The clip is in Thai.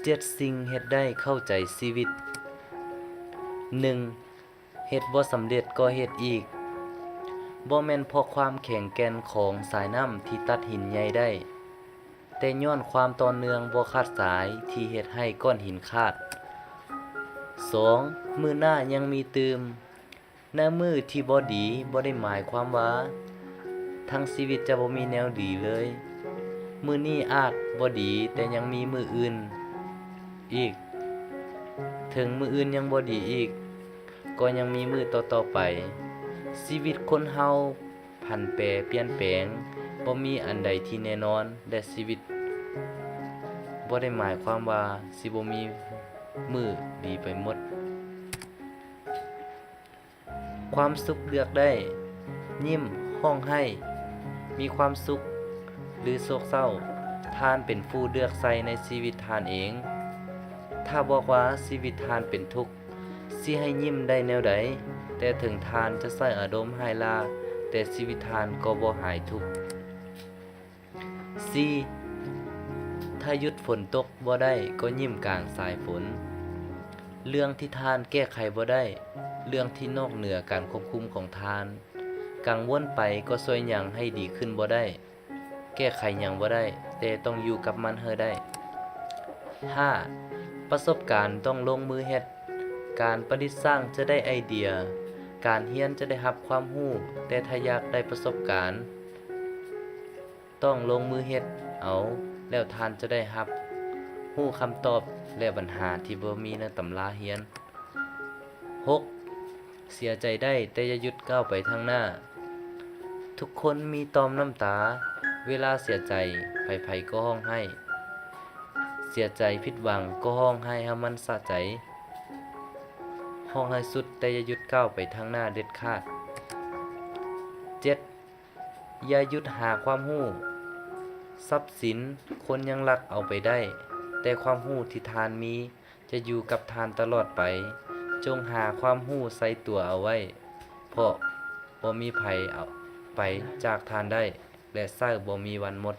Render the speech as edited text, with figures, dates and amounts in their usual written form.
7สิ่งเฮ็ดได้เข้าใจชีวิต 1. เฮ็ดบ่สำเร็จก็เฮ็ดอีก บ่แม่นเพราะความแข็งแกร่งของสายน้ำที่ตัดหินใหญ่ได้ แต่ย้อนความต่อเนื่องบ่ขาดสายที่เฮ็ดให้ก้อนหินขาด 2. มื้อหน้ายังมีตื่มหน้ามือที่บ่ดีบ่ได้หมายความว่าทั้งชีวิตจะบ่มีแนวดีเลย มื้อนี้อาจบ่ดีแต่ยังมีมื้ออื่นอีก ถึงมื้ออื่นยังบ่ดีอีก ก็ยังมีมื้อต่อๆไป ชีวิตคนเฮาผันแปรเปลี่ยนแปลงบ่มีอันใดที่แน่นอนและชีวิตบ่ได้หมายความว่าสิบ่มีมื้อดีไปหมด ความสุขเลือกได้ ยิ้มร้องไห้ มีความสุขหรือโศกเศร้าท่านเป็นผู้เลือกใส่ในชีวิตท่านเอง ถ้าบอกว่าชีวิตท่านเป็นทุกข์สิให้ยิ้มได้แนวใด แต่ถึงท่านจะใส่อารมณ์หายลาแต่ชีวิตท่านก็บ่หายทุกข์ 4. ถ้าหยุดฝนตกบ่ได้ก็ยิ้มกลางสายฝน เรื่องที่ท่านแก้ไขบ่ได้ เรื่องที่นอกเหนือการควบคุมของท่าน กังวลไปก็ช่วยหยังให้ดีขึ้นบ่ได้ แก้ไขหยังบ่ได้ แต่ต้องอยู่กับมันให้ได้ 5. ประสบการณ์ต้องลงมือเฮ็ด การประดิษฐ์สร้างจะได้ไอเดีย การเรียนจะได้รับความรู้แต่ถ้าอยากได้ประสบการณ์ ต้องลงมือเฮ็ดเอาแล้วท่านจะได้รับรู้คำตอบและปัญหาที่บ่มีในตำราเรียน 6. เสียใจได้แต่อย่าหยุดก้าวไปข้างหน้า ทุกคนมีตอมน้ำตา เวลาเสียใจไผๆก็ร้องไห้ เสียใจผิดหวังก็ร้องไห้ให้มันสะใจ ร้องไห้สุดแต่อย่าหยุดก้าวไปข้างหน้าเด็ดขาด 7. อย่าหยุดหาความรู้ ทรัพย์สินคนยังลักเอาไปได้ แต่ความรู้ที่ทานมีจะอยู่กับทานตลอดไป จงหาความรู้ใส่ตัวเอาไว้ เพราะบ่มีไผเอาไปจากทานได้ และไส้บ่มีวันหมด